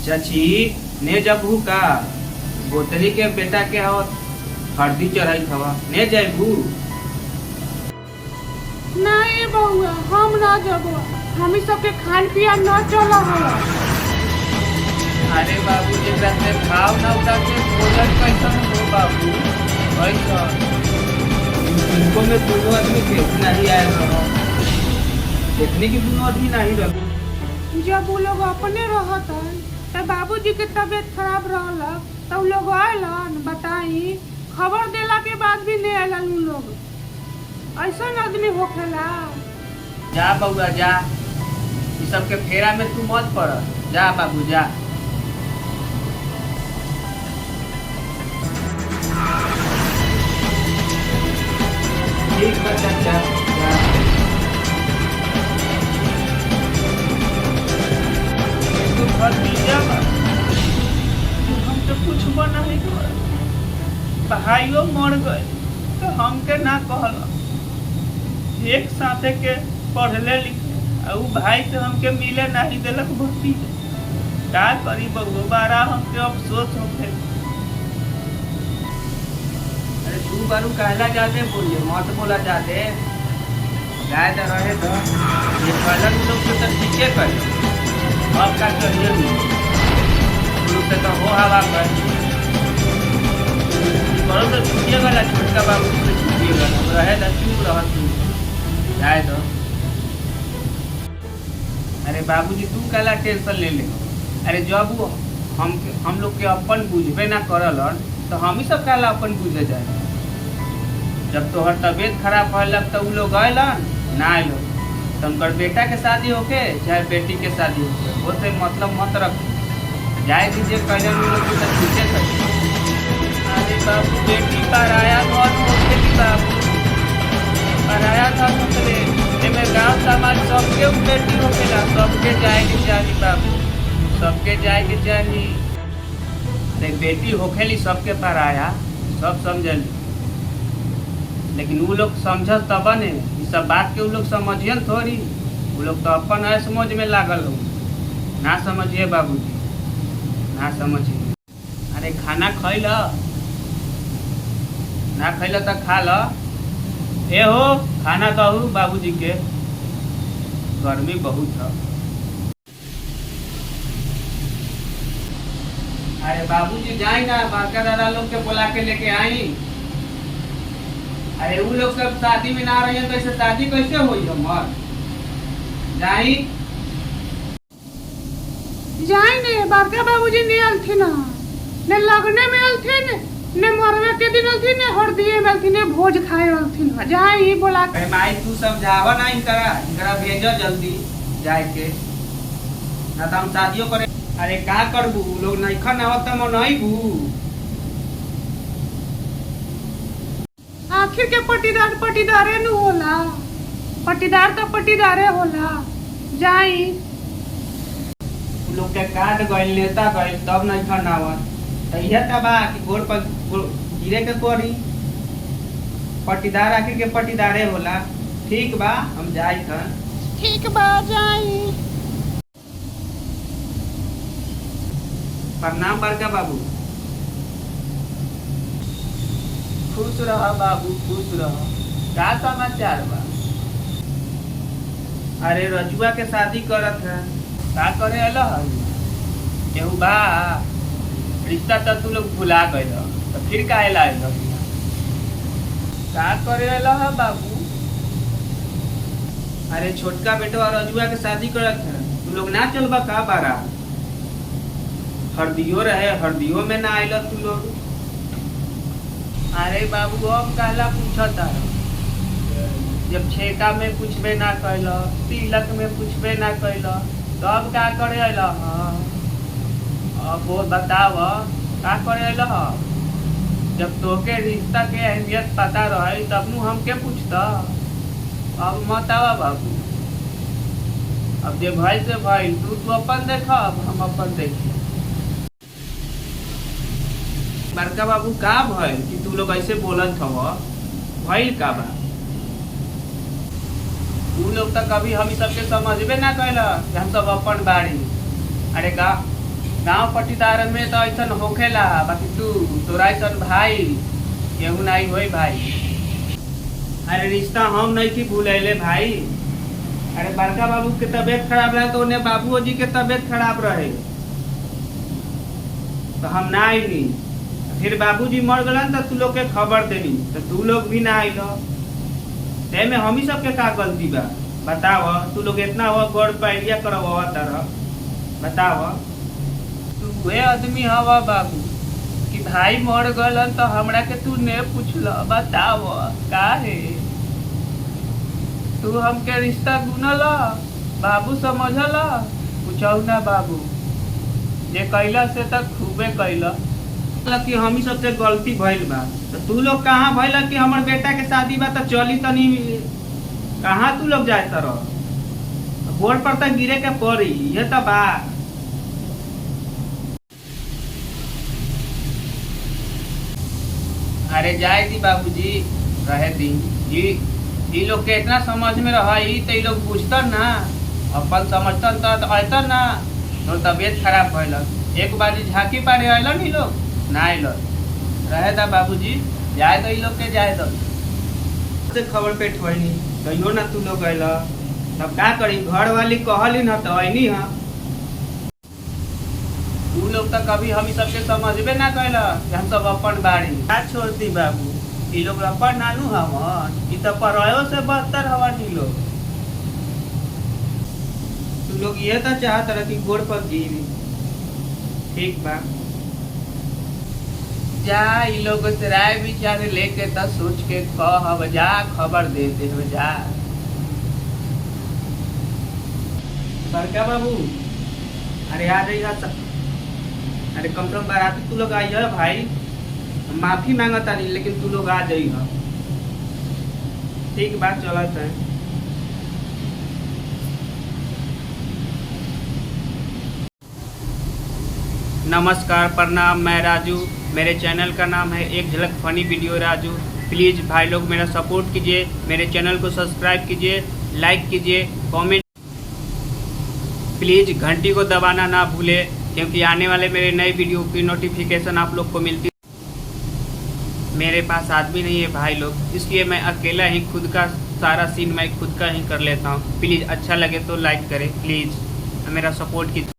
चाची ने जबू का गोतरी के बेटा के हो हल्दी चढ़ाई हवा ने जबू नहीं बउआ हम ना जबो हम ही सबके खान पिया न चल होला। अरे बाबू जेकरा से खाव ना उठा के भोजन कैसन हो बाबू कैसा इनको में दोनों आदमी के नहीं आए रहो देखने की दोनों आदमी नहीं रहो। जब वो लोग अपने रहत तब बाबूजी के तबीयत खराब रहला तब लोग आयलन बताई खबर देला के बाद भी नहीं आयलन उ लोग ऐसा आदमी होखेला। जा बउआ जा ये सब के फेरा में तू मत पड़ जा बाबू जा। ठीक बा चाचा जा। तू घर दीजा बा हम तो कुछ बना नहीं कर भाइयों मर गए तो हमके ना कहला एक साथे के पढ़ले लिखे उ भाई तो हमके मिले नहीं दिलक भर्ती का करी बउआ बारा हमके अफसोस होखे। अरे तू बारू कहला जाते बोलिए मत बोला जाते गाय तो रहे तो ये कलर लोग तो ठीक है कर अब का करिए लोग से तो हो हवा कर करो तो छुट्टिए वाला छोटका बाबू से छुट्टिए वाला रहे तो चुप रह तू जाए तो। अरे बाबूजी तू काला टेंशन ले ले अरे जब हम लोग के अपन बुझबे ना करलन तो हम ही सब काला अपन बुझे जाए। जब तोहर तबीयत खराब होलक तो उ लोग आयलन ना आयलो तो उनकर बेटा के शादी होके चाहे बेटी के शादी होके वो से मतलब मत रख जाए दीजिए कहले लोग तो ठीक है। अरे बाबू बेटी पर आया घर होके बाबू पराया था दूसरे एमे गांव समाज सबके बेटी होकेला सबके जाए के चाहिए बाबू सबके जाए के चाहिए। अरे बेटी होखेली सबके पराया सब समझली लेकिन वो लोग समझ तब ने ये सब बात के वो लोग समझियन थोड़ी वो लोग तो अपन समझ में लागल हो ना समझिए बाबूजी ना समझिए। अरे खाना खैल ना खैल तो खा ल ए हो खाना दहू बाबूजी के गर्मी बहुत है। अरे बाबूजी जाए ना बड़का दादा लोग के बुला के लेके आई। अरे वो लोग सब शादी में ना रही है तो ऐसे शादी कैसे हुई हमार जाई जाए ने बड़का बाबूजी ने अलथिन ने लगने में अलथिन ने मरवे के दिन अलथिन ने हरदिए में अलथिन ने भोज खाए अलथिन जाई बोला अरे माई तू समझावा ना इनकरा भेजो जल्दी जाए के ना तो हम शादियों करे। अरे का करबू लोग नहीं खन आवत म नहीं बू आखिर के पटीदारे नु होला पटीदार तो पटीदारे होला जाई लोग के काट गइल नेता गइल तब नहीं खन आवत तैया तबा कि गोर पर गिरे के कोरी पटीदार आखिर के पटीदारे होला। ठीक बा हम जाई खन ठीक बा जाई। प्रणाम बड़का बाबू खुश रह बाबू खुश रह का समाचार बा। अरे रजुआ के शादी करत है का करे अल केहू बा रिश्ता तो तू लोग भुला गए तो फिर काहे लाए का करे अल बाबू। अरे छोटका बेटवा रजुआ के शादी करत है तू लोग ना चलबा का बारा हरदियो रहे हरदियो में ना आयल तू लोग। अरे बाबू अब कहला पूछता जब छेका में पूछबे ना कैल तिलक में पूछबे ना कैल तब का करे अल अब वो बताव का करे अल जब तोके रिश्ता के अहमियत पता रहे तब नु हमके पूछता अब मत आवा बाबू अब जे भाई से भाई तू अपन देख अब हम अपन देखिए। बड़का बाबू का भइल कि तू लोग ऐसे बोलत हव भइल का बा तू लोग तो कभी हम सबके समझबे ना कैला कि हम सब अपन बाड़ी। अरे का गांव पट्टीदार में तो ऐसा होखेला, बाकी तोरा ऐसा भाई केहू नहीं होई भाई। अरे रिश्ता हम नहीं थी भूलैले भाई। अरे बड़का बाबू के तबीयत खराब रहे तो उन्हें बाबू जी के तबीयत खराब रहे तो हम ना आईनी। फिर बाबूजी मर गलन तो तू लोग के खबर देनी तो तू लोग भी ना आइल। ते में हम ही सबके का गलती बा बताव। तू लोग इतना हो गौर पैलिया करवा तरह बताव। तू वे आदमी हवा बाबू कि भाई मर गलन तो हमरा के तू ने पूछल बताव का है। तू हमके रिश्ता गुनल बाबू समझल पूछौ ना बाबू। जे कैला से तक खूबे कैला कि हम ही सबसे गलती भइल बा। तो तू लोग कहाँ भइल कि हमर बेटा के शादी बा तो चली तनी कहाँ तू लोग जाए तरह बोर्ड पर तक गिरे के पड़ी ये तो बा। अरे जाए दी बाबूजी रहे दी जी लोग के इतना समझ में रही तो ये लोग पूछता ना अपन समझता तो ऐसा ना तो तबीयत खराब भइल एक बार झांकी पारे अलन ही लोग ना अलन रहे दा बाबूजी जाए दो लोग के जाए दो से खबर पे ठोनी कहियो ना तू लोग अल तब का करी घर वाली कहली ना तो ऐनी हाँ तू लोग तो कभी हम सबके समझबे ना कैल कि हम सब अपन बाड़ी का छोड़ती बाबू। ये लोग अपन नानू हवन ई तो परायो से बदतर हवन। ई लोग तू लोग ये तो चाहत रह कि गोड़ पर गिरी ठीक बा। जा ई लोग से राय विचार लेके तो सोच के कह जा खबर दे दे जा। बड़का बाबू अरे आ जाइए अरे कम से कम बाराती तू लोग आई है भाई माफी मांगता नहीं लेकिन तू लोग आ जाइए ठीक बात चलत है। नमस्कार प्रणाम मैं राजू। मेरे चैनल का नाम है एक झलक फनी वीडियो राजू। प्लीज़ भाई लोग मेरा सपोर्ट कीजिए, मेरे चैनल को सब्सक्राइब कीजिए, लाइक कीजिए, कमेंट प्लीज़ घंटी को दबाना ना भूले क्योंकि आने वाले मेरे नए वीडियो की नोटिफिकेशन आप लोग को मिलती। मेरे पास आदमी नहीं है भाई लोग इसलिए मैं अकेला ही खुद का सारा सीन मैं खुद का ही कर लेता हूँ। प्लीज़ अच्छा लगे तो लाइक करें, प्लीज़ मेरा सपोर्ट कीजिए।